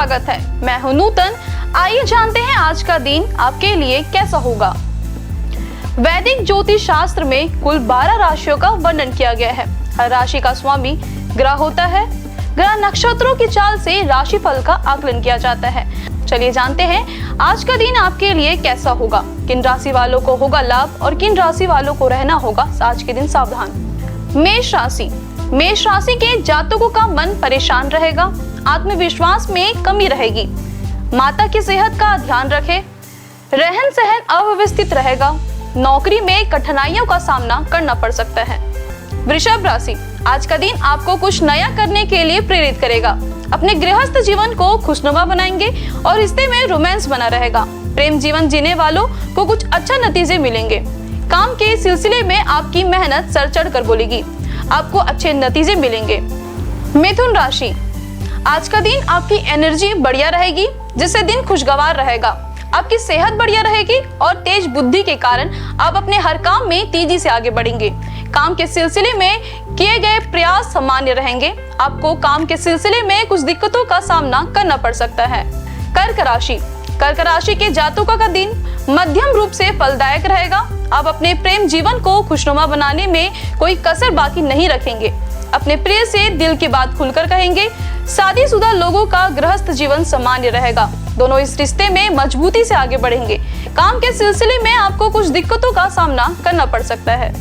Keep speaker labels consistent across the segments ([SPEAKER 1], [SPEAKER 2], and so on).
[SPEAKER 1] स्वागत है। मैं हूं नूतन। आइए जानते हैं आज का दिन आपके लिए कैसा होगा। वैदिक ज्योतिष शास्त्र में कुल 12 राशियों का वर्णन किया गया है। हर राशि का स्वामी ग्रह होता है। ग्रह नक्षत्रों की चाल से राशिफल का आकलन किया जाता है। चलिए जानते हैं आज का दिन आपके लिए कैसा होगा। किन राशि वालों को होगा लाभ और किन राशि वालों को रहना होगा आज के दिन सावधान। मेष राशि। मेष राशि के जातकों का मन परेशान रहेगा। आत्मविश्वास में कमी रहेगी। माता की सेहत का ध्यान रखें। रहन सहन अव्यवस्थित रहेगा। नौकरी में कठिनाइयों का सामना करना पड़ सकता है। वृषभ राशि। आज का दिन आपको कुछ नया करने के लिए प्रेरित करेगा। अपने गृहस्थ जीवन को खुशनुमा बनाएंगे और रिश्ते में रोमांस बना रहेगा। प्रेम जीवन जीने वालों को कुछ अच्छा नतीजे मिलेंगे। काम के सिलसिले में आपकी मेहनत सर चढ़ कर बोलेगी। आपको अच्छे नतीजे मिलेंगे। मिथुन राशि। आज का दिन आपकी एनर्जी बढ़िया रहेगी, जिससे दिन खुशगवार रहेगा। आपकी सेहत बढ़िया रहेगी और तेज बुद्धि के कारण आप अपने हर काम में तेजी से आगे बढ़ेंगे। काम के सिलसिले में किए गए प्रयास सामान्य रहेंगे। आपको काम के सिलसिले में कुछ दिक्कतों का सामना करना पड़ सकता है। कर्क राशि। कर्क राशि के जातकों का दिन मध्यम रूप से फलदायक रहेगा। आप अपने प्रेम जीवन को खुशनुमा बनाने में कोई कसर बाकी नहीं रखेंगे। अपने प्रिय से दिल की बात खुलकर कहेंगे। शादीशुदा लोगों का गृहस्थ जीवन सामान्य रहेगा। दोनों इस रिश्ते में मजबूती से आगे बढ़ेंगे। काम के सिलसिले में आपको कुछ दिक्कतों का सामना करना पड़ सकता है।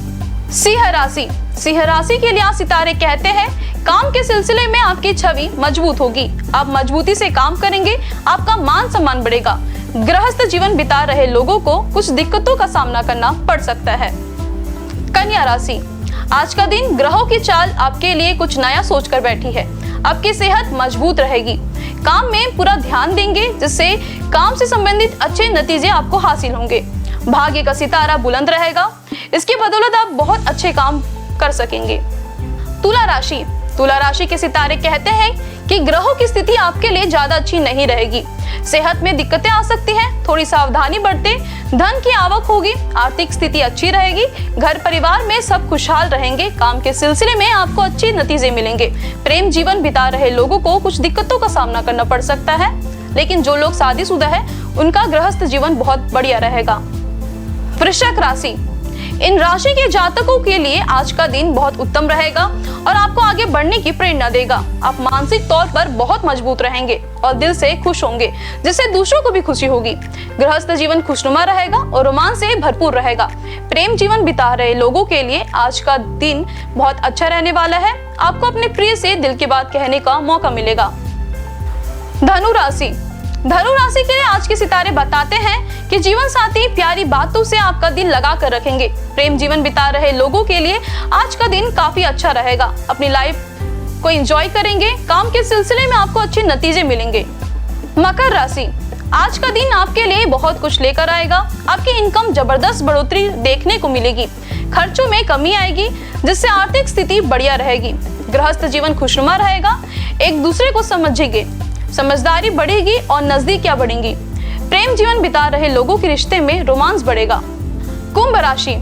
[SPEAKER 1] सिंह राशि। सिंह राशि के लिए सितारे कहते हैं काम के सिलसिले में आपकी छवि मजबूत होगी। आप मजबूती से काम करेंगे। आपका मान सम्मान बढ़ेगा। गृहस्थ जीवन बिता रहे लोगों को कुछ दिक्कतों का सामना करना पड़ सकता है। कन्या राशि। आज का दिन ग्रहों की चाल आपके लिए कुछ नया सोचकर बैठी है। आपकी सेहत मजबूत रहेगी। काम में पूरा ध्यान देंगे, जिससे काम से संबंधित अच्छे नतीजे आपको हासिल होंगे। भाग्य का सितारा बुलंद रहेगा। इसकी बदौलत आप बहुत अच्छे काम कर सकेंगे। तुला राशि। तुला राशि के सितारे कहते हैं कि ग्रहों की स्थिति आपके लिए ज्यादा अच्छी नहीं रहेगी। सेहत में दिक्कतें आ सकती हैं। थोड़ी सावधानी बरतें। धन की आवक होगी। आर्थिक स्थिति अच्छी रहेगी। घर परिवार में सब खुशहाल रहेंगे। काम के सिलसिले में आपको अच्छे नतीजे मिलेंगे। प्रेम जीवन बिता रहे लोगों को कुछ दिक्कतों का सामना करना पड़ सकता है, लेकिन जो लोग शादीशुदा है उनका गृहस्थ जीवन बहुत बढ़िया रहेगा। वृश्चिक राशि। इन राशि के जातकों के लिए आज का दिन बहुत उत्तम रहेगा और आपको आगे बढ़ने की प्रेरणा देगा। आप मानसिक तौर पर बहुत मजबूत रहेंगे और दिल से खुश होंगे, जिससे दूसरों को भी खुशी होगी। गृहस्थ जीवन खुशनुमा रहेगा और रोमांच से भरपूर रहेगा। प्रेम जीवन बिता रहे लोगों के लिए आज का दिन बहुत अच्छा रहने वाला है। आपको अपने प्रिय से दिल की बात कहने का मौका मिलेगा। धनु राशि। धनु राशि के लिए आज के सितारे बताते हैं कि जीवन साथी प्यारी बातों से आपका दिल लगा कर रखेंगे। प्रेम जीवन बिता रहे लोगों के लिए आज का दिन काफी अच्छा रहेगा। अपनी लाइफ को एंजॉय करेंगे। काम के सिलसिले में आपको अच्छे नतीजे मिलेंगे। मकर राशि। आज का दिन आपके लिए बहुत कुछ लेकर आएगा। आपकी इनकम जबरदस्त बढ़ोतरी देखने को मिलेगी। खर्चों में कमी आएगी, जिससे आर्थिक स्थिति बढ़िया रहेगी। गृहस्थ जीवन खुशनुमा रहेगा। एक दूसरे को समझेंगे। समझदारी बढ़ेगी और नजदीकियां बढ़ेंगी। प्रेम जीवन बिता रहे लोगों के रिश्ते में रोमांस बढ़ेगा। कुंभ राशि।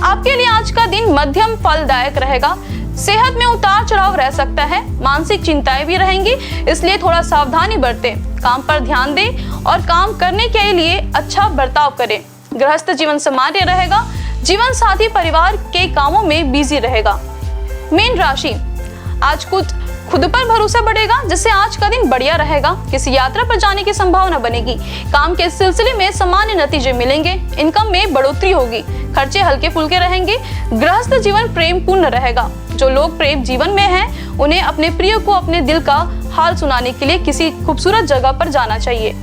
[SPEAKER 1] आपके लिए आज का दिन मध्यम फलदायक रहेगा। सेहत में उतार चढ़ाव रह सकता है। मानसिक चिंताएं भी रहेंगी, इसलिए थोड़ा सावधानी बरतें। काम पर ध्यान दें और काम करने के लिए अच्छा बर्ताव करें। गृहस्थ जीवन सामान्य रहेगा। जीवन साथी परिवार के कामों में बिजी रहेगा। मीन राशि। आज कुछ खुद पर भरोसा बढ़ेगा, जिससे आज का दिन बढ़िया रहेगा। किसी यात्रा पर जाने की संभावना बनेगी। काम के सिलसिले में सामान्य नतीजे मिलेंगे। इनकम में बढ़ोतरी होगी। खर्चे हल्के फुल्के रहेंगे। गृहस्थ जीवन प्रेम पूर्ण रहेगा। जो लोग प्रेम जीवन में हैं, उन्हें अपने प्रिय को अपने दिल का हाल सुनाने के लिए किसी खूबसूरत जगह पर जाना चाहिए।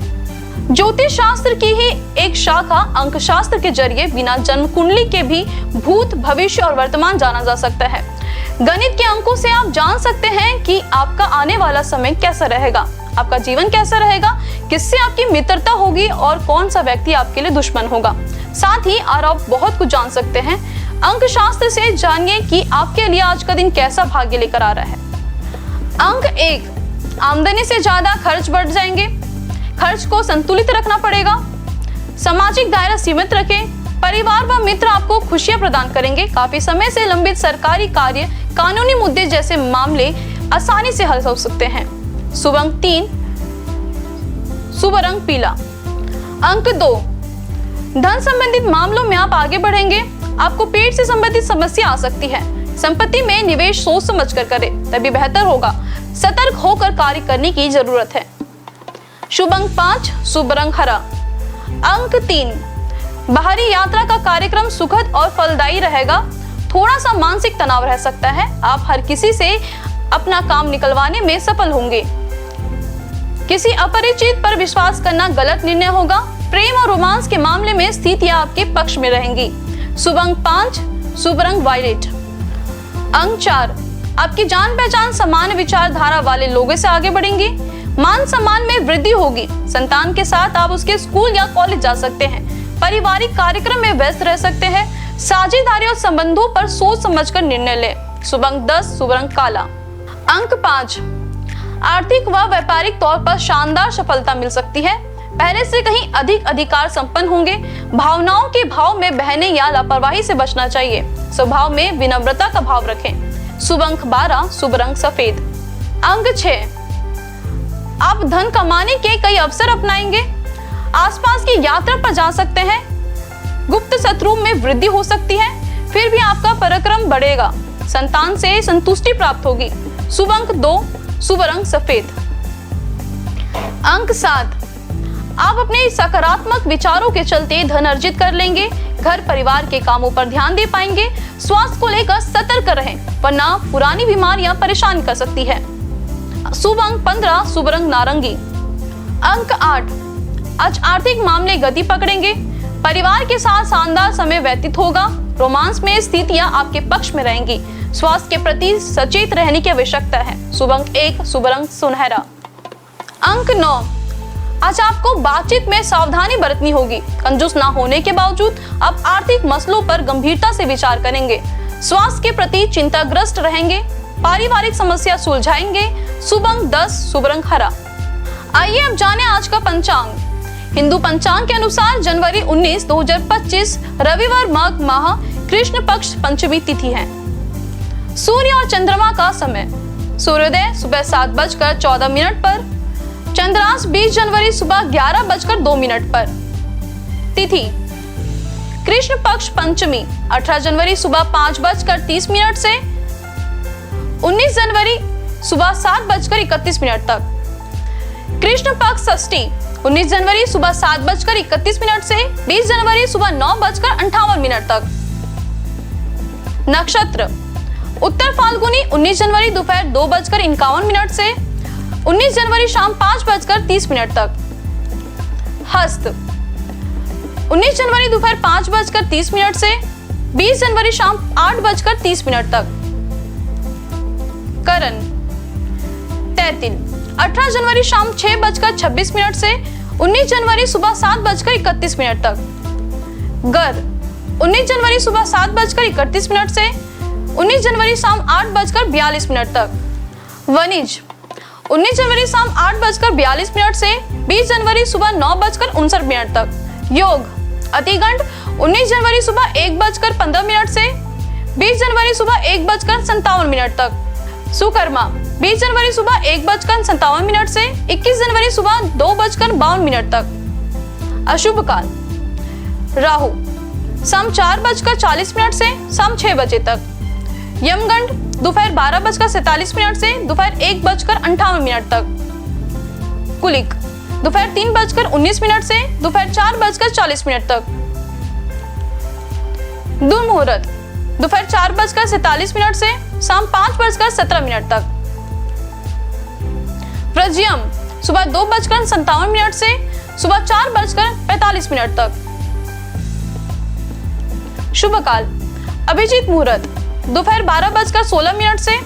[SPEAKER 1] ज्योतिष शास्त्र की ही एक शाखा अंक शास्त्र के जरिए बिना जन्म कुंडली के भी भूत, भविष्य और वर्तमान जाना जा सकता है। गणित के अंकों से आप जान सकते हैं कि आपका आने वाला समय कैसा रहेगा, आपका जीवन कैसा रहेगा, किससे आपकी मित्रता होगी और कौन सा व्यक्ति आपके लिए दुश्मन होगा। साथ ही और आप बहुत कुछ जान सकते हैं। अंक शास्त्र से जानिए कि आपके लिए आज का दिन कैसा भाग्य लेकर आ रहा है। अंक 1, आमदनी से ज्यादा खर्च बढ़ जाएंगे। खर्च को संतुलित रखना पड़ेगा। सामाजिक दायरा सीमित रखें। परिवार व मित्र आपको खुशियां प्रदान करेंगे। काफी समय से लंबित सरकारी कार्य, कानूनी मुद्दे जैसे मामले आसानी से हल हो सकते हैं। शुभ अंक 3, शुभ रंग पीला। अंक 2, धन संबंधित मामलों में आप आगे बढ़ेंगे। आपको पेट से संबंधित समस्या आ सकती है। संपत्ति में निवेश सोच समझकर करें, तभी बेहतर होगा। सतर्क होकर कार्य करने की जरूरत है। शुभ अंक 5, शुभ रंग हरा। अंक 3, बाहरी यात्रा का कार्यक्रम सुखद और फलदायी रहेगा। थोड़ा सा मानसिक तनाव रह सकता है। आप हर किसी से अपना काम निकलवाने में सफल होंगे। किसी अपरिचित पर विश्वास करना गलत निर्णय होगा। प्रेम और रोमांस के मामले में स्थितियां आपके पक्ष में रहेंगी। शुभ अंक 5, शुभ रंग वायलेट। अंक 4, आपकी जान पहचान समान विचारधारा वाले लोगों से आगे बढ़ेंगे। मान सम्मान में वृद्धि होगी। संतान के साथ आप उसके स्कूल या कॉलेज जा सकते हैं। पारिवारिक कार्यक्रम में व्यस्त रह सकते हैं। साझेदारी और संबंधों पर सोच समझकर निर्णय लें। शुभ अंक 10, शुभ रंग काला। अंक 5, आर्थिक व व्यापारिक तौर पर शानदार सफलता मिल सकती है। पहले से कहीं अधिक अधिकार संपन्न होंगे। भावनाओं के भाव में बहने या लापरवाही से बचना चाहिए। स्वभाव में विनम्रता का भाव रखें। शुभ अंक 12, शुभ रंग सफेद। अंक 6, आप धन कमाने के कई अवसर अपनाएंगे। आसपास की यात्रा पर जा सकते हैं। गुप्त शत्रु में वृद्धि हो सकती है, फिर भी आपका पराक्रम बढ़ेगा। संतान से संतुष्टि प्राप्त होगी। शुभ अंक 2, शुभ रंग सफेद। अंक 7, आप अपने सकारात्मक विचारों के चलते धन अर्जित कर लेंगे। घर परिवार के कामों पर ध्यान दे पाएंगे। स्वास्थ्य को लेकर सतर्क रहें, वरना पुरानी बीमारियां परेशान कर सकती है। शुभ अंक 15, शुभ रंग नारंगी। अंक 8, आज आर्थिक मामले गति पकड़ेंगे। परिवार के साथ शानदार समय व्यतीत होगा। रोमांस में स्थितियां आपके पक्ष में रहेंगी। स्वास्थ्य के प्रति सचेत रहने की आवश्यकता है। शुभ अंक 1, शुभ रंग सुनहरा। अंक 9, आज आपको बातचीत में सावधानी बरतनी होगी। कंजूस ना होने के बावजूद आप आर्थिक मसलों पर गंभीरता से विचार करेंगे। स्वास्थ्य के प्रति चिंताग्रस्त रहेंगे। पारिवारिक समस्या सुलझाएंगे। शुभ अंक 10, शुभ रंग हरा। आइए अब जाने आज का पंचांग। हिंदू पंचांग के अनुसार जनवरी 19, 2025 रविवार माघ माह कृष्ण पक्ष पंचमी तिथि है। सूर्य और चंद्रमा का समय, सूर्योदय सुबह 7:14 पर, चंद्रांश 20 जनवरी सुबह 11:02 पर। तिथि कृष्ण पक्ष पंचमी 18 जनवरी सुबह 5:30 से 19 जनवरी सुबह 7:31 तक। कृष्ण पक्ष षष्ठी 19 जनवरी सुबह 7:31 से 20 जनवरी सुबह 9:58 तक। नक्षत्र उत्तर फाल्गुनी 19 जनवरी दोपहर 2:51 से 19 जनवरी शाम 5:30 तक। हस्त 19 जनवरी दोपहर 5:30 से 20 जनवरी शाम 8:30 तक। करण तैतिल 18 जनवरी शाम 6:26 से 19 जनवरी सुबह 7:31 तक। गर 19 जनवरी सुबह 7:31 से 19 जनवरी शाम 8:42 तक। वनिज 19 जनवरी शाम 8:42 से 20 जनवरी सुबह 9:59 तक। योग अतिगंड 19 जनवरी सुबह 1:15 से 20 जनवरी सुबह 1:57 तक। सुकर्मा 20 जनवरी सुबह 1:57 से 21 जनवरी सुबह 2:52 तक। अशुभ काल राहु शाम 4:40 से शाम 6 बजे तक। यमगंड दोपहर 12:47 से दोपहर 1:58 तक। कुलिक दोपहर 3:19 से दोपहर 4:40 तक। दुर्मुहूर्त दोपहर 4:47 से शाम 5:17 तक। व्रज्यम सुबह 2:57 से सुबह 4:45 तक। शुभ काल अभिजीत मुहूर्त दोपहर 12:16 से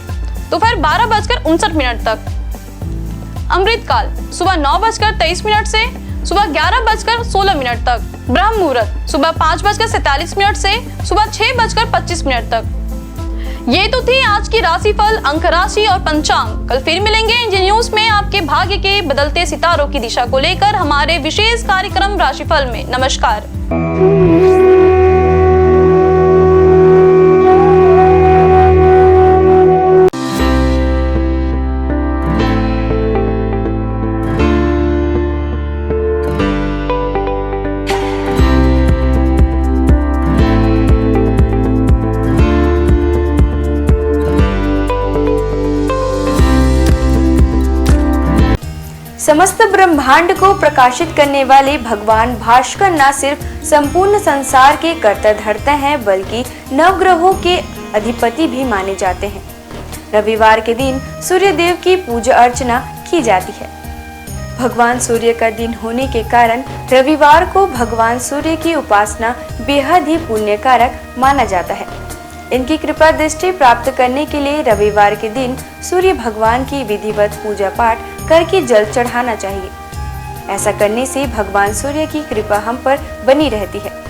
[SPEAKER 1] दोपहर 12:59 तक। अमृत काल सुबह 9:23 से सुबह 11:16 तक। ब्रह्म मुहूर्त सुबह 5:47 से सुबह 6:25 तक। ये तो थी आज की राशिफल, अंक राशि और पंचांग। कल फिर मिलेंगे इंडियन न्यूज में आपके भाग्य के बदलते सितारों की दिशा को लेकर हमारे विशेष कार्यक्रम राशिफल में। नमस्कार।
[SPEAKER 2] समस्त ब्रह्मांड को प्रकाशित करने वाले भगवान भास्कर न सिर्फ संपूर्ण संसार के कर्ता धर्ता हैं, बल्कि नवग्रहों के अधिपति भी माने जाते हैं। रविवार के दिन सूर्य देव की पूजा अर्चना की जाती है। भगवान सूर्य का दिन होने के कारण रविवार को भगवान सूर्य की उपासना बेहद ही पुण्यकारक माना जाता है। इनकी कृपा दृष्टि प्राप्त करने के लिए रविवार के दिन सूर्य भगवान की विधिवत पूजा पाठ करके जल चढ़ाना चाहिए। ऐसा करने से भगवान सूर्य की कृपा हम पर बनी रहती है।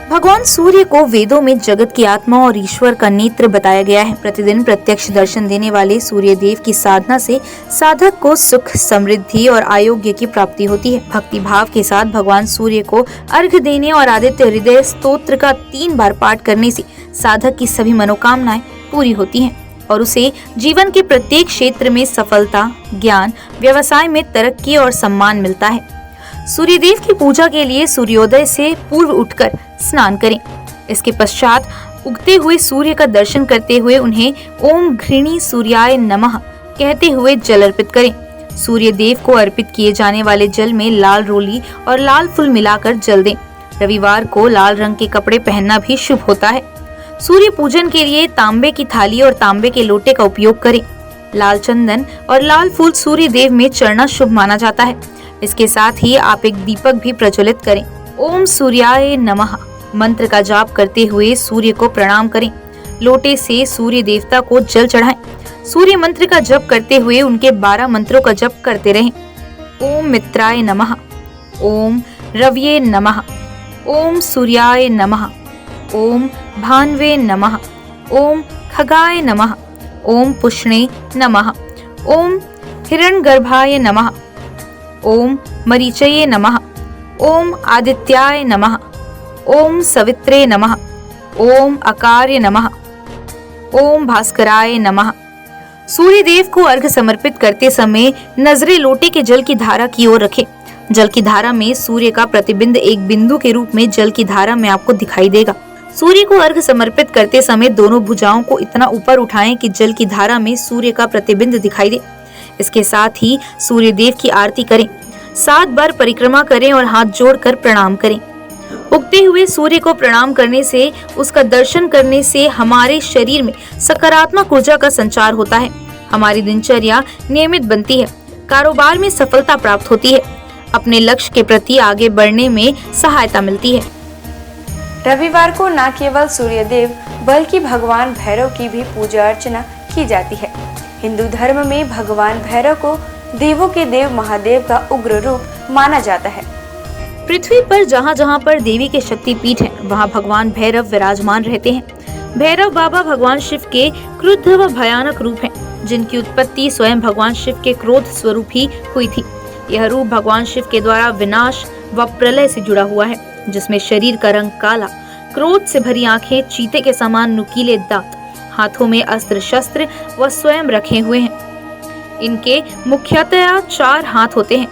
[SPEAKER 3] भगवान सूर्य को वेदों में जगत की आत्मा और ईश्वर का नेत्र बताया गया है। प्रतिदिन प्रत्यक्ष दर्शन देने वाले सूर्य देव की साधना से साधक को सुख, समृद्धि और आरोग्य की प्राप्ति होती है। भक्ति भाव के साथ भगवान सूर्य को अर्घ्य देने और आदित्य हृदय स्तोत्र का 3 बार पाठ करने से साधक की सभी मनोकामनाएं पूरी होती हैं और उसे जीवन के प्रत्येक क्षेत्र में सफलता, ज्ञान, व्यवसाय में तरक्की और सम्मान मिलता है। सूर्यदेव की पूजा के लिए सूर्योदय से पूर्व उठकर स्नान करें। इसके पश्चात उगते हुए सूर्य का दर्शन करते हुए उन्हें ओम घृणी सूर्याय नमः कहते हुए जल अर्पित करें। सूर्य देव को अर्पित किए जाने वाले जल में लाल रोली और लाल फूल मिलाकर जल दें। रविवार को लाल रंग के कपड़े पहनना भी शुभ होता है। सूर्य पूजन के लिए तांबे की थाली और तांबे के लोटे का उपयोग करें। लाल चंदन और लाल फूल सूर्य देव में चढ़ना शुभ माना जाता है। इसके साथ ही आप एक दीपक भी प्रज्वलित करें। ओम सूर्याय नमः मंत्र का जाप करते हुए सूर्य को प्रणाम करें। लोटे से सूर्य देवता को जल चढ़ाएं। सूर्य मंत्र का जप करते हुए उनके 12 मंत्रों का जप करते रहें। ओम मित्राय नमः, ओम रवये नमः, ओम सूर्याय नमः, ओम भान्वे नमः, ओम खगाय नमः, ओम पुष्णे नमः, ओम हिरण्यगर्भाय नमः, ओम मरीचये नमः, ओम आदित्याय नमः, ओम सवित्रे नमः, ओम अकार्य नमः, ओम भास्कराय नमः। सूर्य देव को अर्घ्य समर्पित करते समय नजरें लोटे के जल की धारा की ओर रखें। जल की धारा में सूर्य का प्रतिबिंब एक बिंदु के रूप में जल की धारा में आपको दिखाई देगा। सूर्य को अर्घ्य समर्पित करते समय दोनों भुजाओं को इतना ऊपर उठाएं कि जल की धारा में सूर्य का प्रतिबिंब दिखाई दे। इसके साथ ही सूर्य देव की आरती करें। 7 बार परिक्रमा करें और हाथ जोड़कर प्रणाम करें। उगते हुए सूर्य को प्रणाम करने से, उसका दर्शन करने से हमारे शरीर में सकारात्मक ऊर्जा का संचार होता है। हमारी दिनचर्या नियमित बनती है। कारोबार में सफलता प्राप्त होती है। अपने लक्ष्य के प्रति आगे बढ़ने में सहायता मिलती है।
[SPEAKER 2] रविवार को न केवल सूर्य देव बल्कि भगवान भैरव की भी पूजा अर्चना की जाती है। हिंदू धर्म में भगवान भैरव को देवों के देव महादेव का उग्र रूप माना जाता है।
[SPEAKER 3] पृथ्वी पर जहाँ जहाँ पर देवी के शक्तिपीठ हैं, वहाँ भगवान भैरव विराजमान रहते हैं। भैरव बाबा भगवान शिव के क्रुद्ध व भयानक रूप हैं, जिनकी उत्पत्ति स्वयं भगवान शिव के क्रोध स्वरूप ही हुई थी। यह रूप भगवान शिव के द्वारा विनाश व प्रलय से जुड़ा हुआ है, जिसमें शरीर का रंग काला, क्रोध से भरी आंखें, चीते के समान नुकीले दांत, हाथों में अस्त्र शस्त्र व स्वयं रखे हुए हैं। इनके मुख्यतया 4 हाथ होते हैं,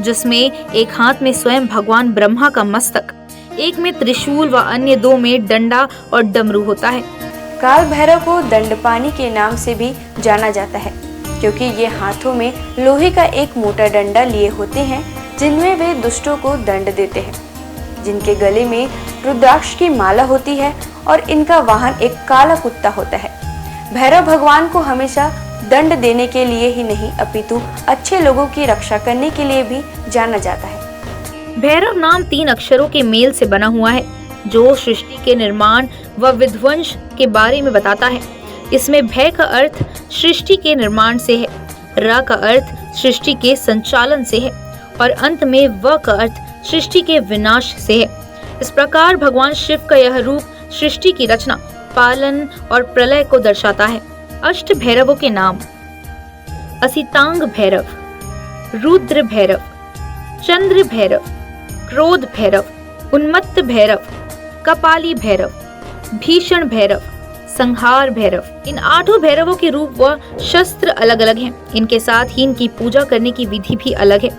[SPEAKER 3] जिसमें एक हाथ में स्वयं भगवान ब्रह्मा का मस्तक, एक में त्रिशूल व अन्य 2 में डंडा और डमरू होता है।
[SPEAKER 2] काल भैरव को दंडपानी के नाम से भी जाना जाता है, क्योंकि ये हाथों में लोहे का एक मोटा डंडा लिए होते हैं, जिनमें वे दुष्टों को दंड देते हैं। जिनके गले में रुद्राक्ष की माला होती है और इनका वाहन एक काला कुत्ता होता है। भैरव भगवान को हमेशा दंड देने के लिए ही नहीं, अपितु अच्छे लोगों की रक्षा करने के लिए भी जाना जाता है।
[SPEAKER 3] भैरव नाम 3 अक्षरों के मेल से बना हुआ है, जो सृष्टि के निर्माण व विध्वंस के बारे में बताता है। इसमें भय का अर्थ सृष्टि के निर्माण से है, र का अर्थ सृष्टि के संचालन से है और अंत में व का अर्थ सृष्टि के विनाश से है। इस प्रकार भगवान शिव का यह रूप सृष्टि की रचना, पालन और प्रलय को दर्शाता है। अष्ट भैरवों के नाम: असितांग भैरव, रुद्र भैरव, चंद्र भैरव, क्रोध भैरव, उन्मत्त भैरव, कपाली भैरव, भीषण भैरव, संहार भैरव। इन 8 भैरवों के रूप व शस्त्र अलग अलग हैं। इनके साथ ही इनकी पूजा करने की विधि भी अलग है।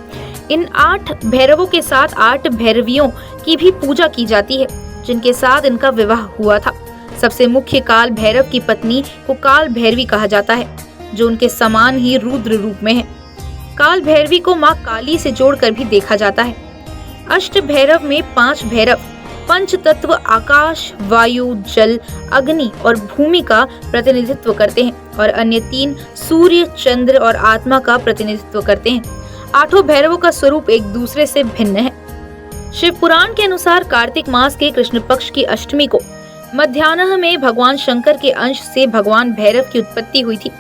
[SPEAKER 3] इन 8 भैरवों के साथ 8 भैरवियों की भी पूजा की जाती है, जिनके साथ इनका विवाह हुआ था। सबसे मुख्य काल भैरव की पत्नी को काल भैरवी कहा जाता है, जो उनके समान ही रुद्र रूप में है। काल भैरवी को माँ काली से जोड़कर भी देखा जाता है। अष्ट भैरव में 5 भैरव पंच तत्व आकाश, वायु, जल, अग्नि और भूमि का प्रतिनिधित्व करते हैं और अन्य 3 सूर्य, चंद्र और आत्मा का प्रतिनिधित्व करते हैं। 8 भैरवों का स्वरूप एक दूसरे से भिन्न है। शिव पुराण के अनुसार कार्तिक मास के कृष्ण पक्ष की अष्टमी को मध्याह्न में भगवान शंकर के अंश से भगवान भैरव की उत्पत्ति हुई थी।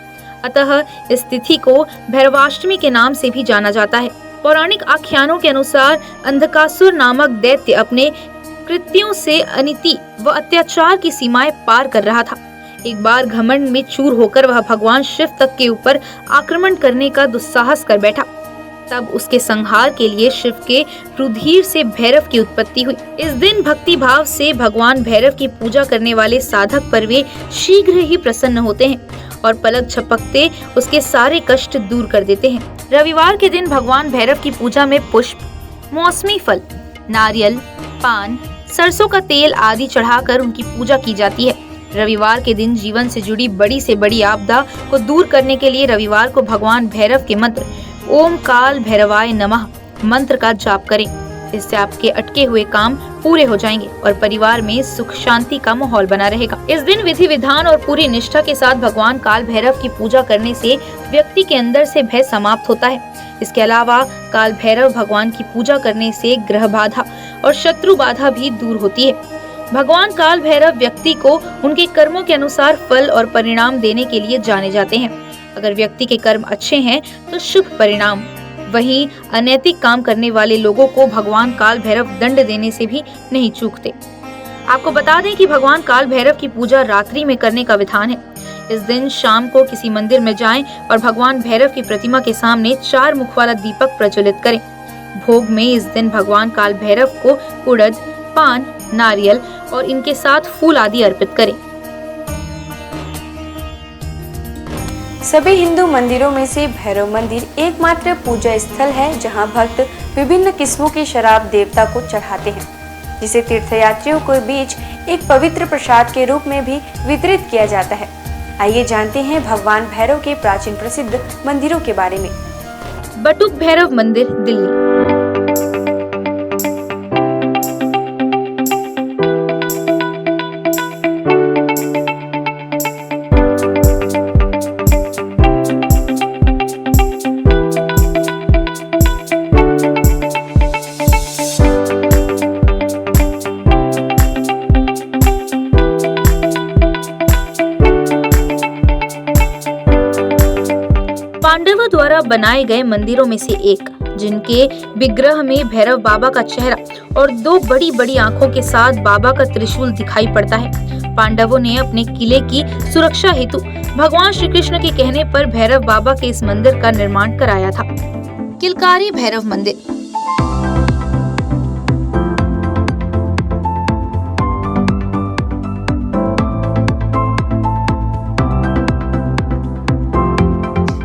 [SPEAKER 3] अतः इस तिथि को भैरवाष्टमी के नाम से भी जाना जाता है। पौराणिक आख्यानों के अनुसार अंधकासुर नामक दैत्य अपने कृत्यों से अनिति व अत्याचार की सीमाएं पार कर रहा था। एक बार घमंड में चूर होकर वह भगवान शिव तक के ऊपर आक्रमण करने का दुस्साहस कर बैठा। तब उसके संहार के लिए शिव के रुधिर से भैरव की उत्पत्ति हुई। इस दिन भक्ति भाव से भगवान भैरव की पूजा करने वाले साधक पर वे शीघ्र ही प्रसन्न होते हैं और पलक झपकते उसके सारे कष्ट दूर कर देते हैं। रविवार के दिन भगवान भैरव की पूजा में पुष्प, मौसमी फल, नारियल, पान, सरसों का तेल आदि चढ़ाकर उनकी पूजा की जाती है। रविवार के दिन जीवन से जुड़ी बड़ी से बड़ी आपदा को दूर करने के लिए रविवार को भगवान भैरव के मंत्र ओम काल भैरवाय नमः मंत्र का जाप करें। इससे आपके अटके हुए काम पूरे हो जाएंगे और परिवार में सुख शांति का माहौल बना रहेगा। इस दिन विधि विधान और पूरी निष्ठा के साथ भगवान काल भैरव की पूजा करने से व्यक्ति के अंदर से भय समाप्त होता है। इसके अलावा काल भैरव भगवान की पूजा करने से ग्रह बाधा और शत्रु बाधा भी दूर होती है। भगवान काल भैरव व्यक्ति को उनके कर्मों के अनुसार फल और परिणाम देने के लिए जाने जाते हैं। अगर व्यक्ति के कर्म अच्छे हैं तो शुभ परिणाम, वहीं अनैतिक काम करने वाले लोगों को भगवान काल भैरव दंड देने से भी नहीं चूकते। आपको बता दें कि भगवान काल भैरव की पूजा रात्रि में करने का विधान है। इस दिन शाम को किसी मंदिर में जाएं और भगवान भैरव की प्रतिमा के सामने 4 मुख वाला दीपक प्रज्वलित करें। भोग में इस दिन भगवान काल भैरव को उड़द, पान, नारियल और इनके साथ फूल आदि अर्पित करें।
[SPEAKER 2] सभी हिंदू मंदिरों में से भैरव मंदिर एकमात्र पूजा स्थल है जहां भक्त विभिन्न किस्मों की शराब देवता को चढ़ाते हैं, जिसे तीर्थयात्रियों के बीच एक पवित्र प्रसाद के रूप में भी वितरित किया जाता है। आइए जानते हैं भगवान भैरव के प्राचीन प्रसिद्ध मंदिरों के बारे में।
[SPEAKER 3] बटुक भैरव मंदिर, दिल्ली। पांडवों द्वारा बनाए गए मंदिरों में से एक, जिनके विग्रह में भैरव बाबा का चेहरा और 2 बड़ी बड़ी आंखों के साथ बाबा का त्रिशूल दिखाई पड़ता है। पांडवों ने अपने किले की सुरक्षा हेतु भगवान श्री कृष्ण के कहने पर भैरव बाबा के इस मंदिर का निर्माण कराया था। किलकारी भैरव मंदिर।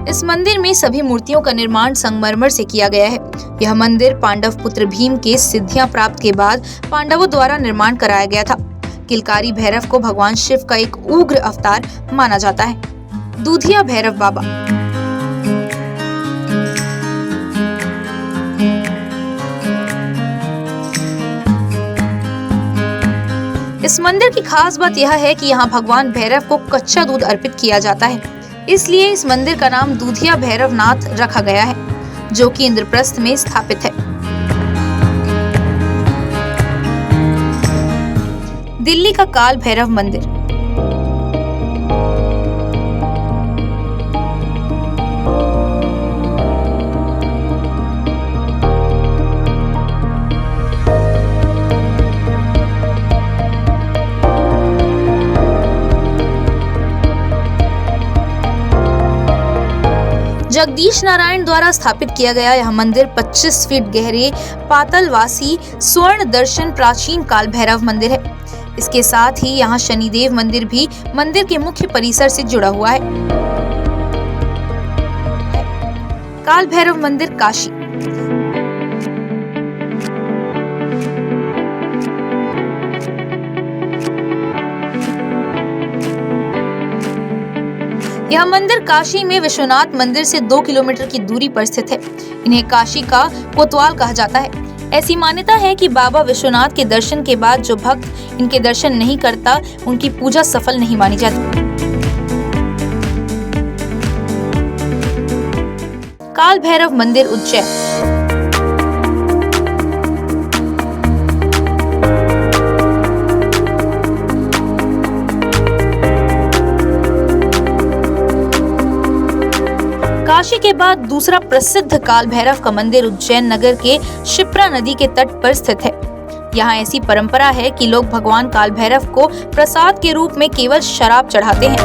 [SPEAKER 3] इस मंदिर में सभी मूर्तियों का निर्माण संगमरमर से किया गया है। यह मंदिर पांडव पुत्र भीम के सिद्धियां प्राप्त के बाद पांडवों द्वारा निर्माण कराया गया था। किलकारी भैरव को भगवान शिव का एक उग्र अवतार माना जाता है। दूधिया भैरव बाबा। इस मंदिर की खास बात यह है कि यहाँ भगवान भैरव को कच्चा दूध अर्पित किया जाता है, इसलिए इस मंदिर का नाम दूधिया भैरवनाथ रखा गया है, जो कि इंद्रप्रस्थ में स्थापित है। दिल्ली का काल भैरव मंदिर। जगदीश नारायण द्वारा स्थापित किया गया यह मंदिर 25 फीट गहरे पातालवासी स्वर्ण दर्शन प्राचीन काल भैरव मंदिर है। इसके साथ ही यहाँ शनिदेव मंदिर भी मंदिर के मुख्य परिसर से जुड़ा हुआ है। काल भैरव मंदिर, काशी। यह मंदिर काशी में विश्वनाथ मंदिर से 2 किलोमीटर की दूरी पर स्थित है। इन्हें काशी का कोतवाल कहा जाता है। ऐसी मान्यता है कि बाबा विश्वनाथ के दर्शन के बाद जो भक्त इनके दर्शन नहीं करता, उनकी पूजा सफल नहीं मानी जाती। काल भैरव मंदिर उज्जैन। काशी के बाद दूसरा प्रसिद्ध काल भैरव का मंदिर उज्जैन नगर के शिप्रा नदी के तट पर स्थित है। यहाँ ऐसी परंपरा है कि लोग भगवान काल भैरव को प्रसाद के रूप में केवल शराब चढ़ाते हैं।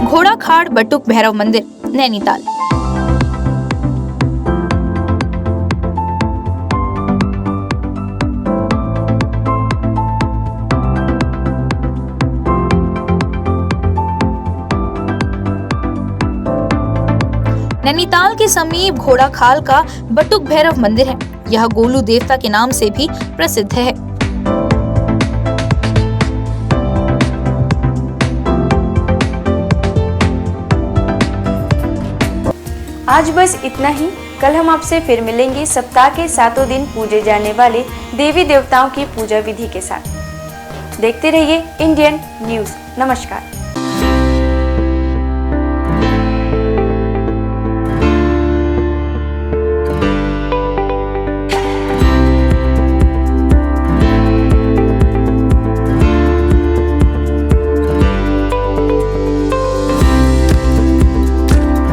[SPEAKER 3] घोड़ाखाड़ बटुक भैरव मंदिर, नैनीताल। नैनीताल के समीप घोड़ाखाल का बटुक भैरव मंदिर है। यह गोलू देवता के नाम से भी प्रसिद्ध है।
[SPEAKER 2] आज बस इतना ही। कल हम आपसे फिर मिलेंगे सप्ताह के 7 दिन पूजे जाने वाले देवी देवताओं की पूजा विधि के साथ। देखते रहिए इंडियन न्यूज़। नमस्कार।